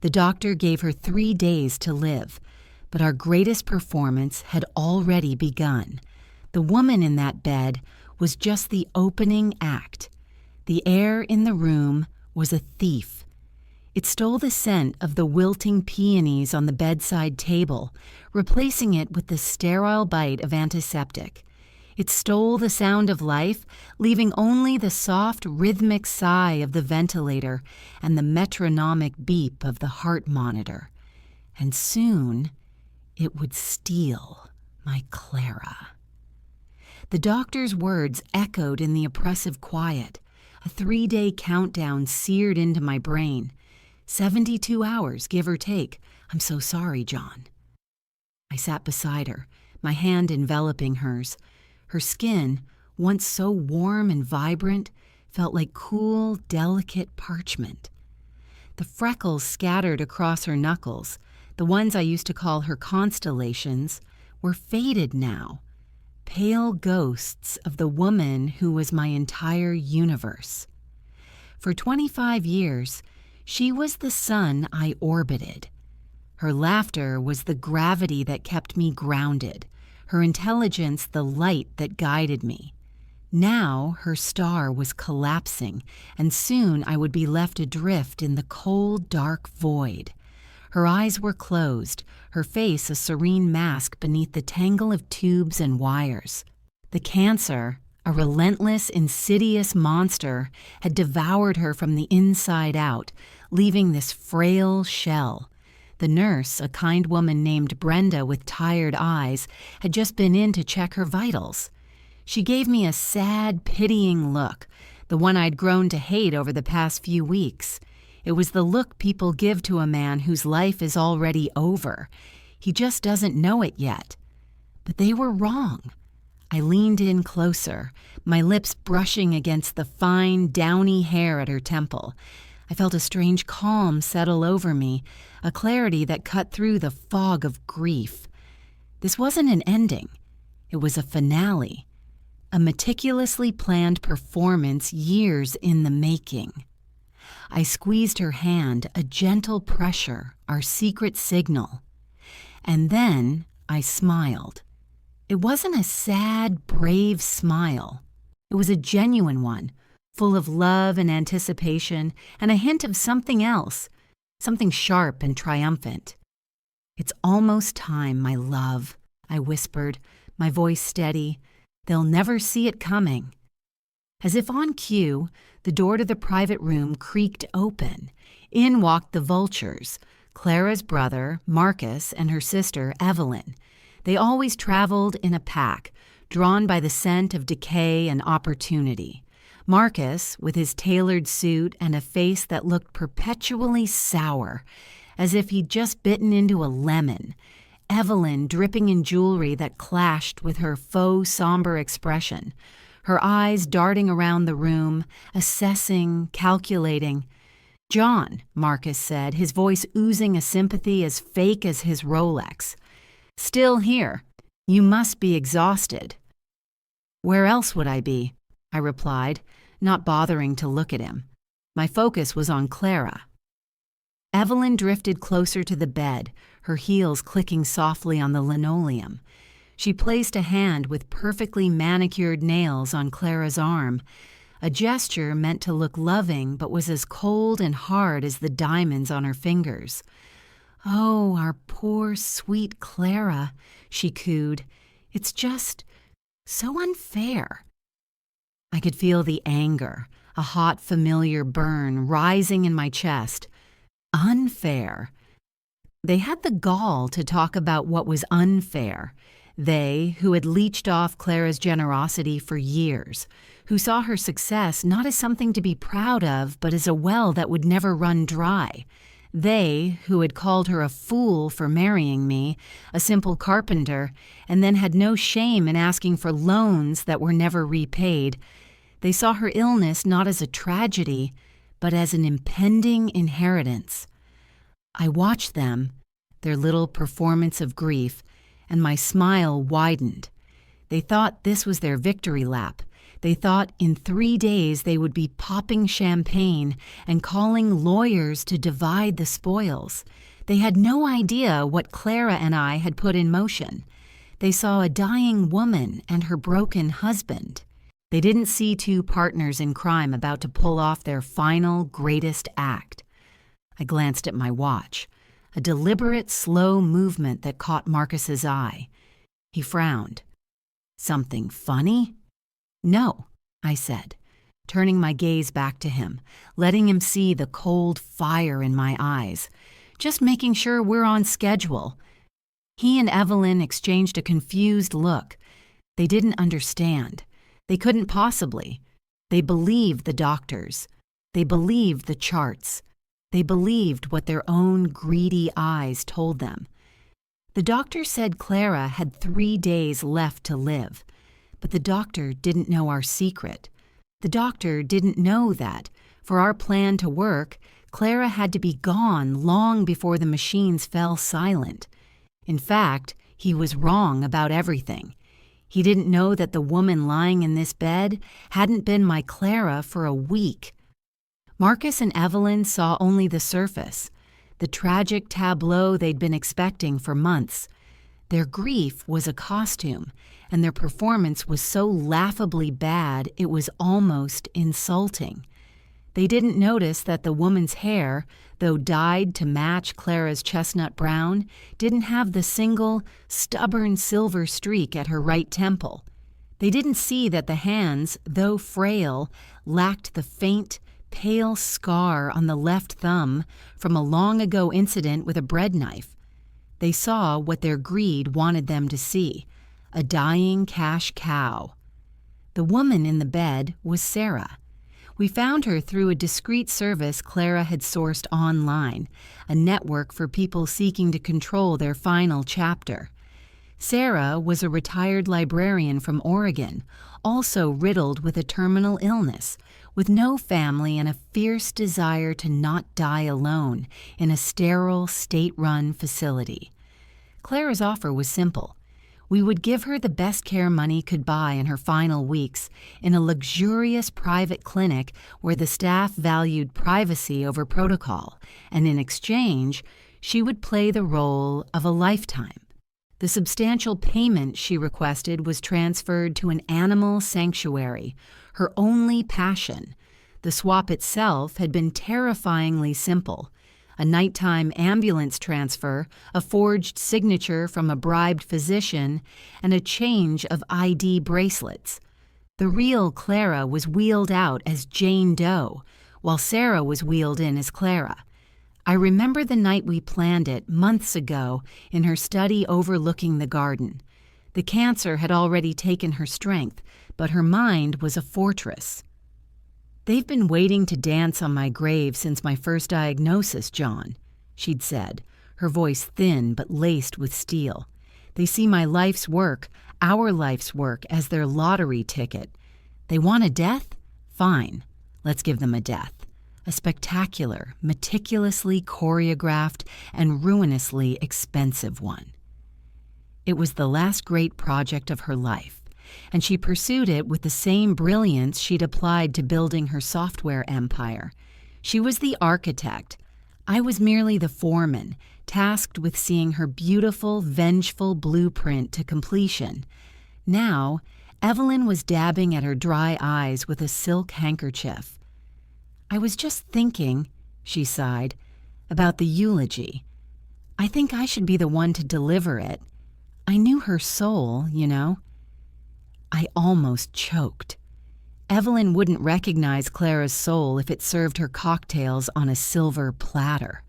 The doctor gave her 3 days to live, but our greatest performance had already begun. The woman in that bed was just the opening act. The air in the room was a thief. It stole the scent of the wilting peonies on the bedside table, replacing it with the sterile bite of antiseptic. It stole the sound of life, leaving only the soft, rhythmic sigh of the ventilator and the metronomic beep of the heart monitor. And soon, it would steal my Clara. The doctor's words echoed in the oppressive quiet. A 3-day countdown seared into my brain. 72 hours, give or take. I'm so sorry, John. I sat beside her, my hand enveloping hers. Her skin, once so warm and vibrant, felt like cool, delicate parchment. The freckles scattered across her knuckles, the ones I used to call her constellations, were faded now, pale ghosts of the woman who was my entire universe. For 25 years, she was the sun I orbited. Her laughter was the gravity that kept me grounded, her intelligence the light that guided me. Now her star was collapsing, and soon I would be left adrift in the cold, dark void. Her eyes were closed, her face a serene mask beneath the tangle of tubes and wires. The cancer, a relentless, insidious monster, had devoured her from the inside out, leaving this frail shell. The nurse, a kind woman named Brenda with tired eyes, had just been in to check her vitals. She gave me a sad, pitying look, the one I'd grown to hate over the past few weeks. It was the look people give to a man whose life is already over. He just doesn't know it yet. But they were wrong. I leaned in closer, my lips brushing against the fine, downy hair at her temple. I felt a strange calm settle over me, a clarity that cut through the fog of grief. This wasn't an ending. It was a finale, a meticulously planned performance years in the making. I squeezed her hand, a gentle pressure, our secret signal. And then I smiled. It wasn't a sad, brave smile. It was a genuine one, full of love and anticipation, and a hint of something else, something sharp and triumphant. "It's almost time, my love," I whispered, my voice steady. "They'll never see it coming." As if on cue, the door to the private room creaked open. In walked the vultures, Clara's brother, Marcus, and her sister, Evelyn. They always traveled in a pack, drawn by the scent of decay and opportunity. Marcus, with his tailored suit and a face that looked perpetually sour, as if he'd just bitten into a lemon. Evelyn, dripping in jewelry that clashed with her faux somber expression, her eyes darting around the room, assessing, calculating. "John," Marcus said, his voice oozing a sympathy as fake as his Rolex. "Still here. You must be exhausted." "Where else would I be?" I replied, not bothering to look at him. My focus was on Clara. Evelyn drifted closer to the bed, her heels clicking softly on the linoleum. She placed a hand with perfectly manicured nails on Clara's arm, a gesture meant to look loving but was as cold and hard as the diamonds on her fingers. "Oh, our poor, sweet Clara," she cooed. "It's just so unfair." I could feel the anger, a hot, familiar burn rising in my chest. Unfair. They had the gall to talk about what was unfair. They, who had leeched off Clara's generosity for years, who saw her success not as something to be proud of, but as a well that would never run dry. They, who had called her a fool for marrying me, a simple carpenter, and then had no shame in asking for loans that were never repaid. They saw her illness not as a tragedy, but as an impending inheritance. I watched them, their little performance of grief, and my smile widened. They thought this was their victory lap. They thought in 3 days they would be popping champagne and calling lawyers to divide the spoils. They had no idea what Clara and I had put in motion. They saw a dying woman and her broken husband. They didn't see two partners in crime about to pull off their final, greatest act. I glanced at my watch, a deliberate, slow movement that caught Marcus's eye. He frowned. "Something funny?" "No," I said, turning my gaze back to him, letting him see the cold fire in my eyes. "Just making sure we're on schedule." He and Evelyn exchanged a confused look. They didn't understand. They couldn't possibly. They believed the doctors. They believed the charts. They believed what their own greedy eyes told them. The doctor said Clara had 3 days left to live, but the doctor didn't know our secret. The doctor didn't know that, for our plan to work, Clara had to be gone long before the machines fell silent. In fact, he was wrong about everything. He didn't know that the woman lying in this bed hadn't been my Clara for a week. Marcus and Evelyn saw only the surface, the tragic tableau they'd been expecting for months. Their grief was a costume, and their performance was so laughably bad it was almost insulting. They didn't notice that the woman's hair, though dyed to match Clara's chestnut brown, didn't have the single, stubborn silver streak at her right temple. They didn't see that the hands, though frail, lacked the faint, pale scar on the left thumb from a long-ago incident with a bread knife. They saw what their greed wanted them to see, a dying cash cow. The woman in the bed was Sarah. We found her through a discreet service Clara had sourced online, a network for people seeking to control their final chapter. Sarah was a retired librarian from Oregon, also riddled with a terminal illness, with no family and a fierce desire to not die alone in a sterile, state-run facility. Clara's offer was simple. We would give her the best care money could buy in her final weeks in a luxurious private clinic where the staff valued privacy over protocol, and in exchange, she would play the role of a lifetime. The substantial payment she requested was transferred to an animal sanctuary, her only passion. The swap itself had been terrifyingly simple. A nighttime ambulance transfer, a forged signature from a bribed physician, and a change of ID bracelets. The real Clara was wheeled out as Jane Doe, while Sarah was wheeled in as Clara. I remember the night we planned it, months ago, in her study overlooking the garden. The cancer had already taken her strength, but her mind was a fortress. "They've been waiting to dance on my grave since my first diagnosis, John," she'd said, her voice thin but laced with steel. "They see my life's work, our life's work, as their lottery ticket. They want a death? Fine, let's give them a death. A spectacular, meticulously choreographed, and ruinously expensive one." It was the last great project of her life, and she pursued it with the same brilliance she'd applied to building her software empire. She was the architect. I was merely the foreman, tasked with seeing her beautiful, vengeful blueprint to completion. Now, Evelyn was dabbing at her dry eyes with a silk handkerchief. "I was just thinking," she sighed, "about the eulogy. I think I should be the one to deliver it. I knew her soul, you know." I almost choked. Evelyn wouldn't recognize Clara's soul if it served her cocktails on a silver platter.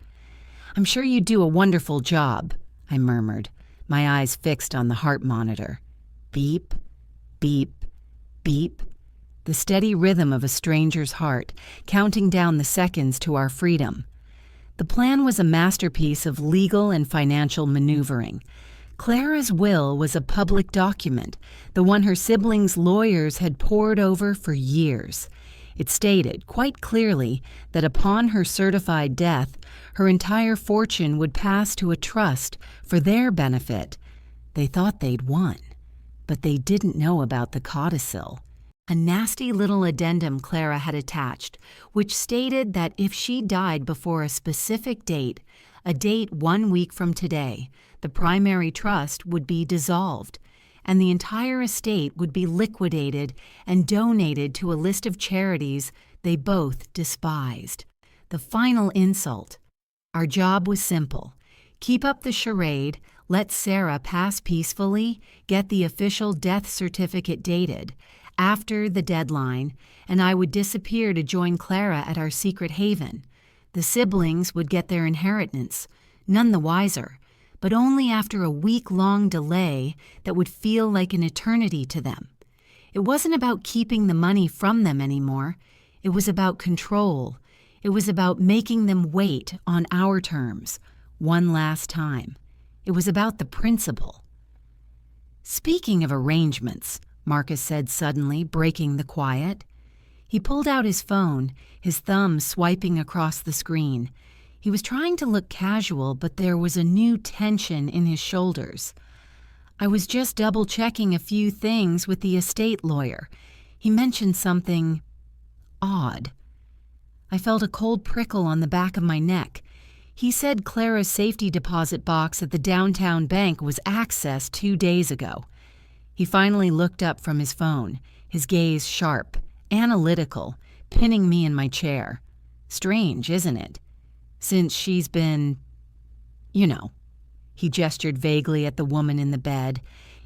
"I'm sure you do a wonderful job," I murmured, my eyes fixed on the heart monitor. Beep, beep, beep. The steady rhythm of a stranger's heart, counting down the seconds to our freedom. The plan was a masterpiece of legal and financial maneuvering. Clara's will was a public document, the one her siblings' lawyers had pored over for years. It stated, quite clearly, that upon her certified death, her entire fortune would pass to a trust for their benefit. They thought they'd won, but they didn't know about the codicil. a nasty little addendum Clara had attached, which stated that if she died before a specific date, a date 1 week from today, the primary trust would be dissolved, and the entire estate would be liquidated and donated to a list of charities they both despised. The final insult. Our job was simple. Keep up the charade, let Sarah pass peacefully, get the official death certificate dated after the deadline, and I would disappear to join Clara at our secret haven. The siblings would get their inheritance, none the wiser, but only after a week-long delay that would feel like an eternity to them. It wasn't about keeping the money from them anymore. It was about control. It was about making them wait on our terms, one last time. It was about the principle. Speaking of arrangements, Marcus said suddenly, breaking the quiet. He pulled out his phone, his thumb swiping across the screen. He was trying to look casual, but there was a new tension in his shoulders. I was just double-checking a few things with the estate lawyer. He mentioned something odd. I felt a cold prickle on the back of my neck. He said Clara's safety deposit box at the downtown bank was accessed 2 days ago. He finally looked up from his phone, his gaze sharp, analytical, pinning me in my chair. Strange, isn't it? Since she's been, he gestured vaguely at the woman in the bed,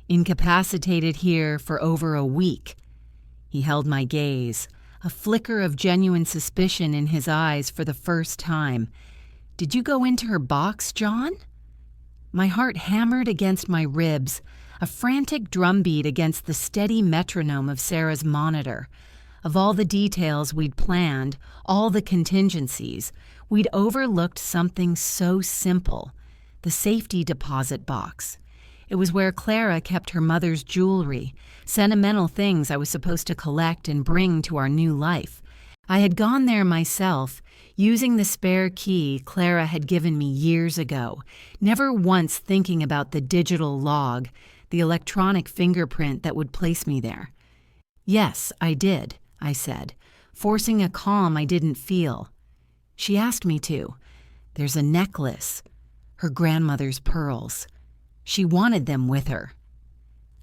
incapacitated here for over a week. He held my gaze, a flicker of genuine suspicion in his eyes for the first time. Did you go into her box, John? My heart hammered against my ribs, a frantic drumbeat against the steady metronome of Sarah's monitor. Of all the details we'd planned, all the contingencies, we'd overlooked something so simple, the safety deposit box. It was where Clara kept her mother's jewelry, sentimental things I was supposed to collect and bring to our new life. I had gone there myself, using the spare key Clara had given me years ago, never once thinking about the digital log, the electronic fingerprint that would place me there. Yes, I did, I said, forcing a calm I didn't feel. She asked me to. There's a necklace, her grandmother's pearls. She wanted them with her.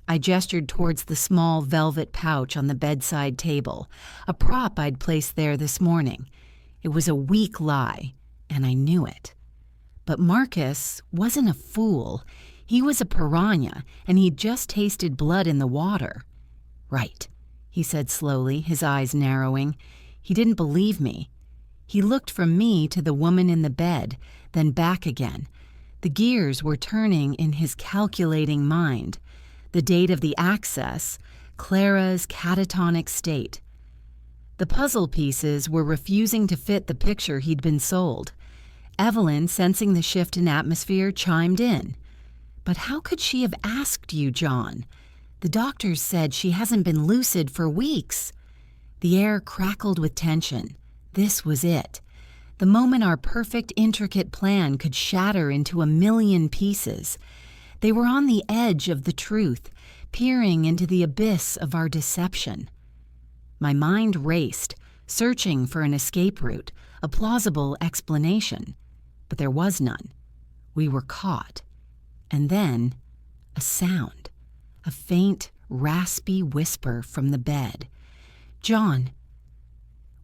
I gestured towards the small velvet pouch on the bedside table, a prop I'd placed there this morning. It was a weak lie, and I knew it. But Marcus wasn't a fool. He was a piranha, and he'd just tasted blood in the water. Right, he said slowly, his eyes narrowing. He didn't believe me. He looked from me to the woman in the bed, then back again. The gears were turning in his calculating mind. The date of the access, Clara's catatonic state. The puzzle pieces were refusing to fit the picture he'd been sold. Evelyn, sensing the shift in atmosphere, chimed in. But how could she have asked you, John? The doctors said she hasn't been lucid for weeks. The air crackled with tension. This was it. The moment our perfect, intricate plan could shatter into a million pieces. They were on the edge of the truth, peering into the abyss of our deception. My mind raced, searching for an escape route, a plausible explanation. But there was none. We were caught. And then, a sound. A faint, raspy whisper from the bed. John.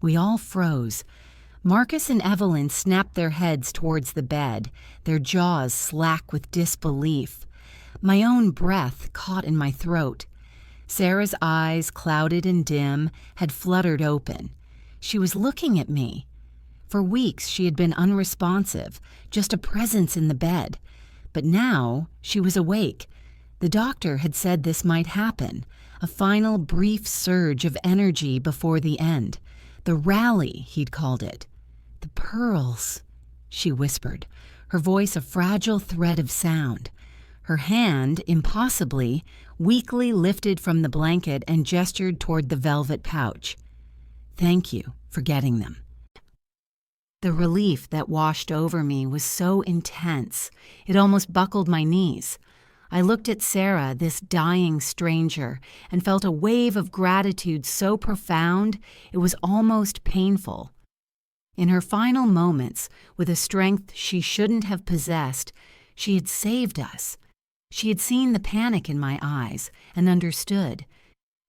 We all froze. Marcus and Evelyn snapped their heads towards the bed, their jaws slack with disbelief. My own breath caught in my throat. Sarah's eyes, clouded and dim, had fluttered open. She was looking at me. For weeks she had been unresponsive, just a presence in the bed. But now she was awake. The doctor had said this might happen, a final brief surge of energy before the end. The rally, he'd called it. The pearls, she whispered, her voice a fragile thread of sound. Her hand, impossibly, weakly lifted from the blanket and gestured toward the velvet pouch. Thank you for getting them. The relief that washed over me was so intense, it almost buckled my knees. I looked at Sarah, this dying stranger, and felt a wave of gratitude so profound it was almost painful. In her final moments, with a strength she shouldn't have possessed, she had saved us. She had seen the panic in my eyes and understood.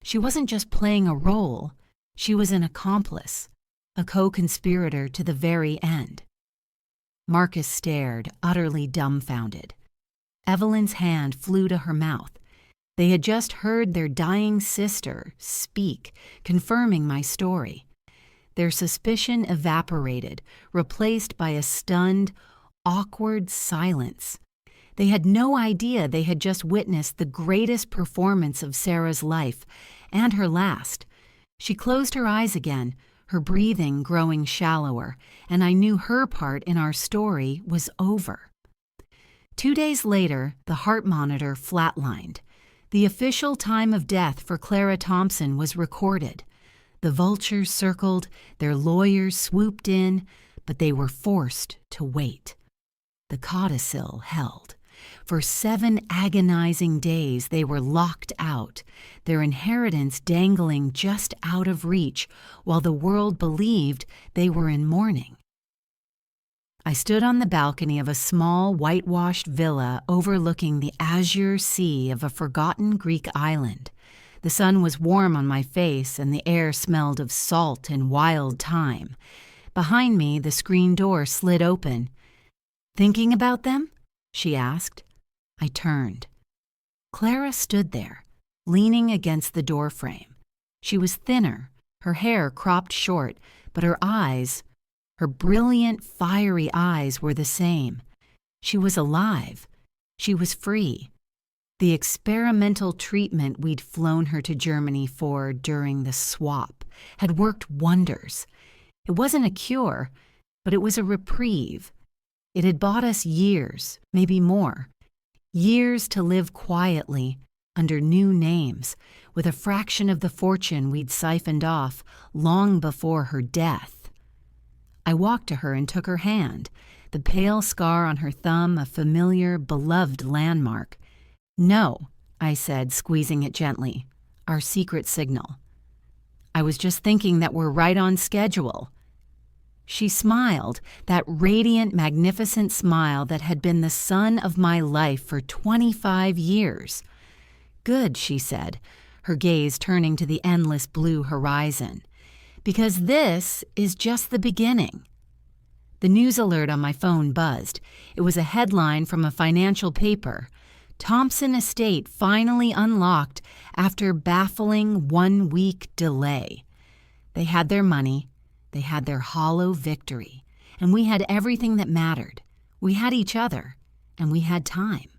She wasn't just playing a role, she was an accomplice, a co-conspirator to the very end. Marcus stared, utterly dumbfounded. Evelyn's hand flew to her mouth. They had just heard their dying sister speak, confirming my story. Their suspicion evaporated, replaced by a stunned, awkward silence. They had no idea they had just witnessed the greatest performance of Sarah's life, and her last. She closed her eyes again, her breathing growing shallower, and I knew her part in our story was over. 2 days later, the heart monitor flatlined. The official time of death for Clara Thompson was recorded. The vultures circled, their lawyers swooped in, but they were forced to wait. The codicil held. For 7 agonizing days they were locked out, their inheritance dangling just out of reach, while the world believed they were in mourning. I stood on the balcony of a small, whitewashed villa overlooking the azure sea of a forgotten Greek island. The sun was warm on my face, and the air smelled of salt and wild thyme. Behind me, the screen door slid open. "Thinking about them?" she asked. I turned. Clara stood there, leaning against the doorframe. She was thinner, her hair cropped short, but her eyes, her brilliant, fiery eyes, were the same. She was alive. She was free. The experimental treatment we'd flown her to Germany for during the swap had worked wonders. It wasn't a cure, but it was a reprieve. It had bought us years, maybe more. Years to live quietly, under new names, with a fraction of the fortune we'd siphoned off long before her death. I walked to her and took her hand, the pale scar on her thumb a familiar, beloved landmark. "No," I said, squeezing it gently, "our secret signal." "I was just thinking that we're right on schedule." She smiled, that radiant, magnificent smile that had been the sun of my life for 25 years. "Good," she said, her gaze turning to the endless blue horizon. "Because this is just the beginning." The news alert on my phone buzzed. It was a headline from a financial paper. Thompson Estate finally unlocked after baffling 1-week delay. They had their money. They had their hollow victory, and we had everything that mattered. We had each other, and we had time.